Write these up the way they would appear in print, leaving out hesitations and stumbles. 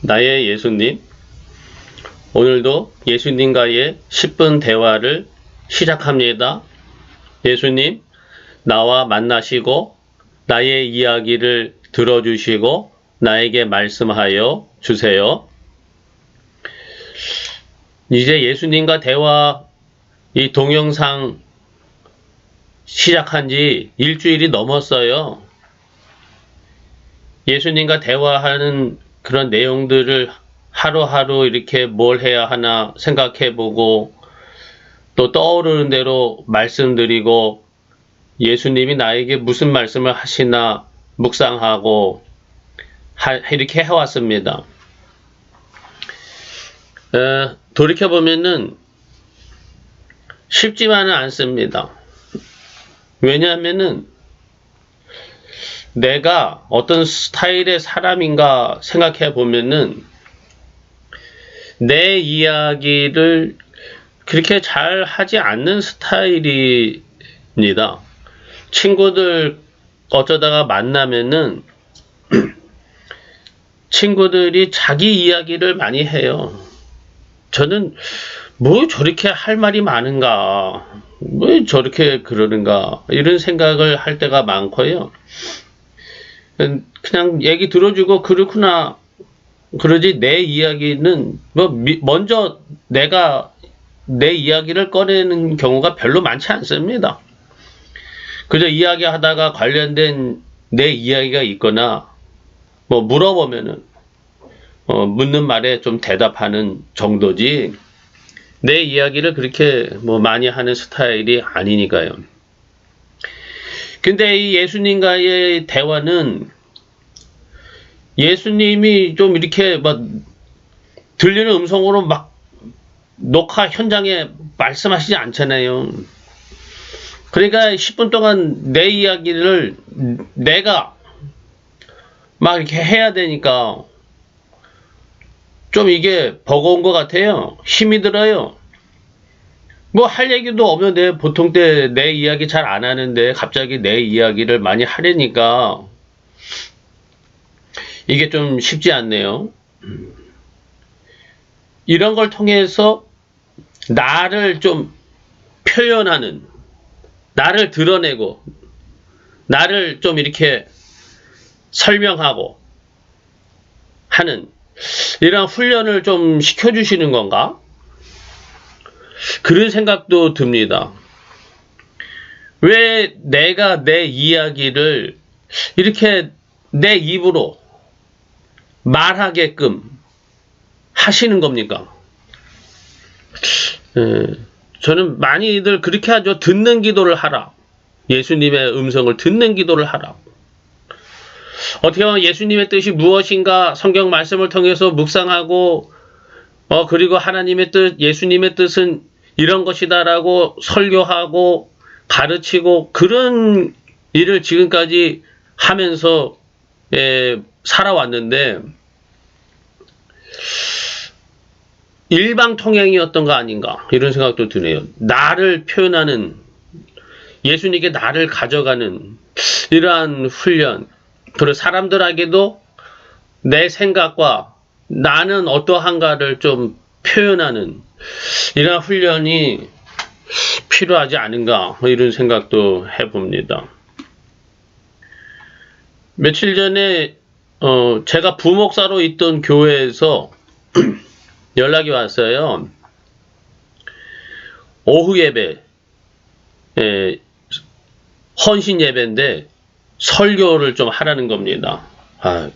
나의 예수님, 오늘도 예수님과의 10분 대화를 시작합니다. 예수님, 나와 만나시고 나의 이야기를 들어주시고 나에게 말씀하여 주세요. 이제 예수님과 대화 이 동영상 시작한 지 일주일이 넘었어요. 예수님과 대화하는 그런 내용들을 하루하루 이렇게 뭘 해야 하나 생각해보고 또 떠오르는 대로 말씀드리고 예수님이 나에게 무슨 말씀을 하시나 묵상하고 이렇게 해왔습니다. 돌이켜보면은 쉽지만은 않습니다. 왜냐하면은 내가 어떤 스타일의 사람인가 생각해 보면은 내 이야기를 그렇게 잘 하지 않는 스타일입니다. 친구들 어쩌다가 만나면은 친구들이 자기 이야기를 많이 해요. 저는 뭐 저렇게 할 말이 많은가, 뭐 저렇게 그러는가 이런 생각을 할 때가 많고요. 그냥 얘기 들어주고 그렇구나 그러지 내 이야기는 먼저 내가 내 이야기를 꺼내는 경우가 별로 많지 않습니다. 그저 이야기하다가 관련된 내 이야기가 있거나 뭐 물어보면은 묻는 말에 좀 대답하는 정도지 내 이야기를 그렇게 뭐 많이 하는 스타일이 아니니까요. 근데 이 예수님과의 대화는 예수님이 좀 이렇게 막 들리는 음성으로 막 녹화 현장에 말씀하시지 않잖아요. 그러니까 10분 동안 내 이야기를 내가 막 이렇게 해야 되니까 좀 이게 버거운 것 같아요. 힘이 들어요. 뭐 할 얘기도 없는데 보통 때 내 이야기 잘 안 하는데 갑자기 내 이야기를 많이 하려니까 이게 좀 쉽지 않네요. 이런 걸 통해서 나를 좀 표현하는, 나를 드러내고 나를 좀 이렇게 설명하고 하는 이런 훈련을 좀 시켜주시는 건가? 그런 생각도 듭니다. 왜 내가 내 이야기를 이렇게 내 입으로 말하게끔 하시는 겁니까? 저는 많이들 그렇게 하죠. 듣는 기도를 하라. 예수님의 음성을 듣는 기도를 하라. 어떻게 보면 예수님의 뜻이 무엇인가 성경 말씀을 통해서 묵상하고 그리고 하나님의 뜻, 예수님의 뜻은 이런 것이다라고 설교하고 가르치고 그런 일을 지금까지 하면서 살아왔는데 일방통행이었던 거 아닌가 이런 생각도 드네요. 나를 표현하는 예수님께 나를 가져가는 이러한 훈련 그리고 사람들에게도 내 생각과 나는 어떠한가를 좀 표현하는 이런 훈련이 필요하지 않은가 이런 생각도 해봅니다. 며칠 전에 제가 부목사로 있던 교회에서 연락이 왔어요. 오후 예배, 헌신 예배인데 설교를 좀 하라는 겁니다.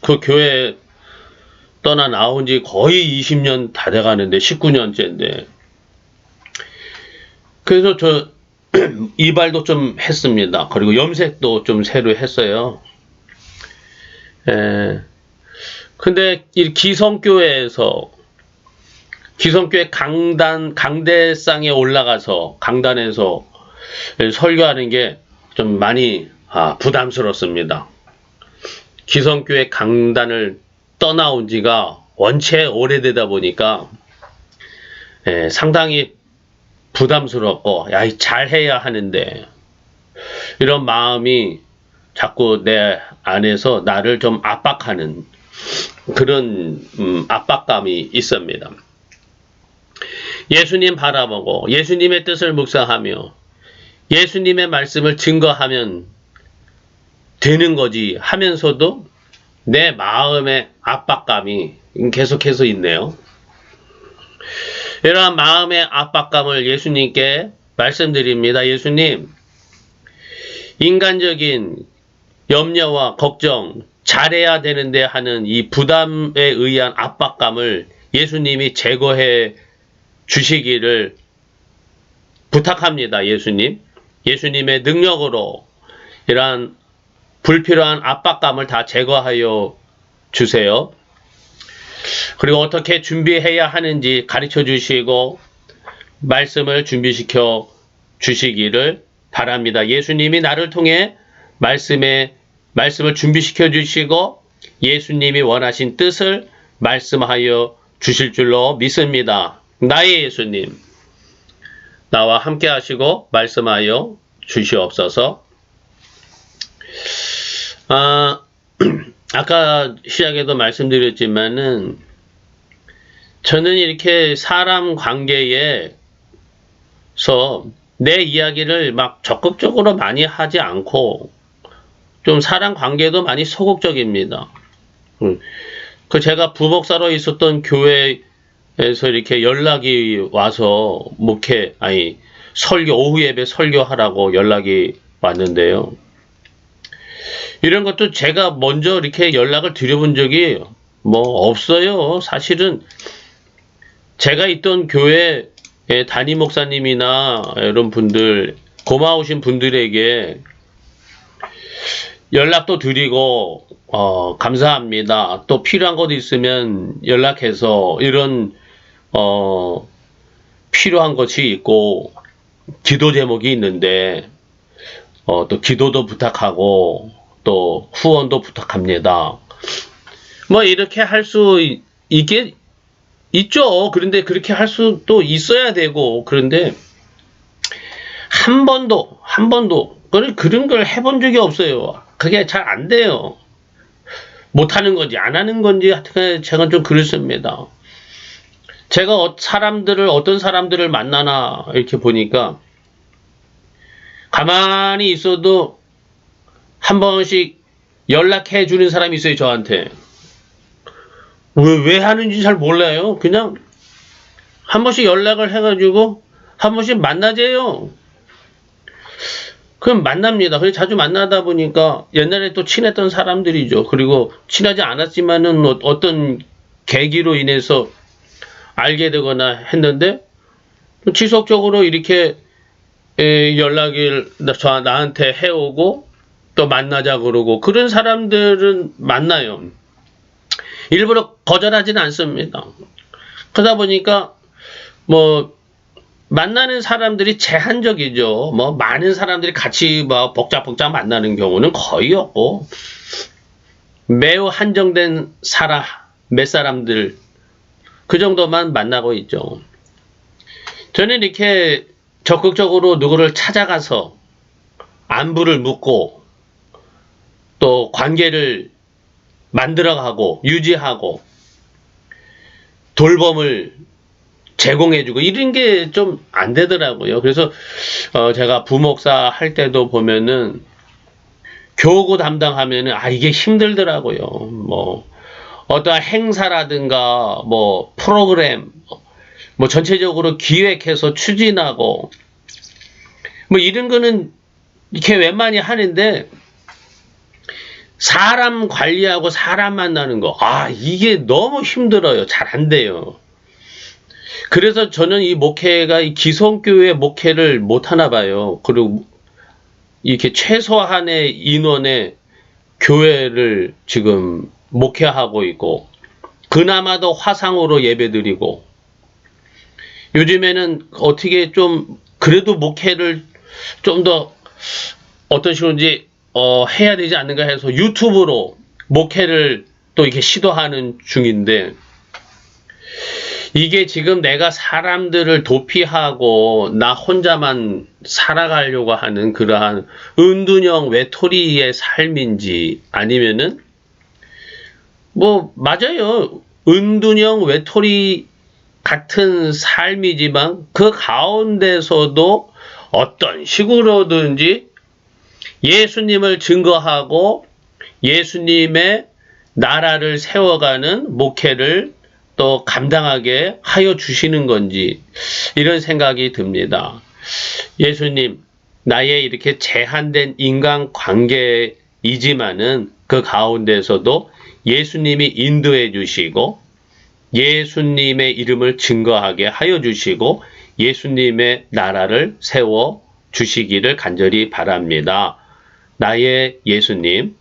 그 교회 떠나 나온 지 거의 20년 다 돼가는데 19년째인데 그래서 저 이발도 좀 했습니다. 그리고 염색도 좀 새로 했어요. 근데 이 기성교회에서 기성교회 강대상에 올라가서 강단에서 설교하는 게 좀 많이 부담스럽습니다. 기성교회 강단을 떠나온 지가 원체 오래되다 보니까 상당히 부담스럽고 잘해야 하는데 이런 마음이 자꾸 내 안에서 나를 좀 압박하는 그런 압박감이 있습니다. 예수님 바라보고 예수님의 뜻을 묵상하며 예수님의 말씀을 증거하면 되는 거지 하면서도 내 마음의 압박감이 계속해서 있네요. 이러한 마음의 압박감을 예수님께 말씀드립니다. 예수님, 인간적인 염려와 걱정, 잘해야 되는데 하는 이 부담에 의한 압박감을 예수님이 제거해 주시기를 부탁합니다. 예수님. 예수님의 능력으로 이러한 불필요한 압박감을 다 제거하여 주세요. 그리고 어떻게 준비해야 하는지 가르쳐 주시고 말씀을 준비시켜 주시기를 바랍니다. 예수님이 나를 통해 말씀을 준비시켜 주시고 예수님이 원하신 뜻을 말씀하여 주실 줄로 믿습니다. 나의 예수님, 나와 함께 하시고 말씀하여 주시옵소서. 아까 시작에도 말씀드렸지만은 저는 이렇게 사람 관계에서 내 이야기를 막 적극적으로 많이 하지 않고 좀 사람 관계도 많이 소극적입니다. 제가 부목사로 있었던 교회에서 이렇게 연락이 와서 오후 예배 설교하라고 연락이 왔는데요. 이런 것도 제가 먼저 이렇게 연락을 드려본 적이 없어요. 사실은 제가 있던 교회 담임 목사님이나 이런 분들, 고마우신 분들에게 연락도 드리고 감사합니다. 또 필요한 것도 있으면 연락해서 이런 필요한 것이 있고 기도 제목이 있는데 또 기도도 부탁하고 또 후원도 부탁합니다. 이렇게 할 수 있죠. 그런데 그렇게 할 수도 있어야 되고, 그런데 한 번도 그런 걸 해본 적이 없어요. 그게 잘 안 돼요. 못하는 건지 안 하는 건지 하여튼 제가 좀 그렇습니다. 제가 어떤 사람들을 만나나 이렇게 보니까 가만히 있어도 한 번씩 연락해 주는 사람이 있어요, 저한테. 왜 하는지 잘 몰라요. 그냥 한 번씩 연락을 해가지고 한 번씩 만나재요. 그럼 만납니다. 그래서 자주 만나다 보니까 옛날에 또 친했던 사람들이죠. 그리고 친하지 않았지만은 어떤 계기로 인해서 알게 되거나 했는데 지속적으로 이렇게 연락을 나한테 해오고 또 만나자 그러고 그런 사람들은 만나요. 일부러 거절하지는 않습니다. 그러다 보니까 만나는 사람들이 제한적이죠. 많은 사람들이 같이 복잡복잡 만나는 경우는 거의 없고 매우 한정된 몇 사람들 그 정도만 만나고 있죠. 저는 이렇게 적극적으로 누구를 찾아가서 안부를 묻고 또 관계를 만들어가고 유지하고 돌봄을 제공해주고 이런 게 좀 안 되더라고요. 그래서 제가 부목사 할 때도 보면은 교구 담당하면은 이게 힘들더라고요. 어떠한 행사라든가 프로그램 전체적으로 기획해서 추진하고 이런 거는 이렇게 웬만히 하는데 사람 관리하고 사람 만나는 거 이게 너무 힘들어요. 잘 안 돼요. 그래서 저는 이 목회가 이 기성교회 목회를 못 하나 봐요. 그리고 이렇게 최소한의 인원의 교회를 지금 목회하고 있고 그나마도 화상으로 예배드리고 요즘에는 어떻게 좀 그래도 목회를 좀 더 어떤 식으로인지 해야 되지 않는가 해서 유튜브로 목회를 또 이렇게 시도하는 중인데 이게 지금 내가 사람들을 도피하고 나 혼자만 살아가려고 하는 그러한 은둔형 외톨이의 삶인지 아니면은 맞아요. 은둔형 외톨이 같은 삶이지만 그 가운데서도 어떤 식으로든지 예수님을 증거하고 예수님의 나라를 세워가는 목회를 또 감당하게 하여 주시는 건지 이런 생각이 듭니다. 예수님, 나의 이렇게 제한된 인간 관계이지만은 그 가운데서도 예수님이 인도해 주시고 예수님의 이름을 증거하게 하여 주시고 예수님의 나라를 세워 주시기를 간절히 바랍니다. 나의 예수님,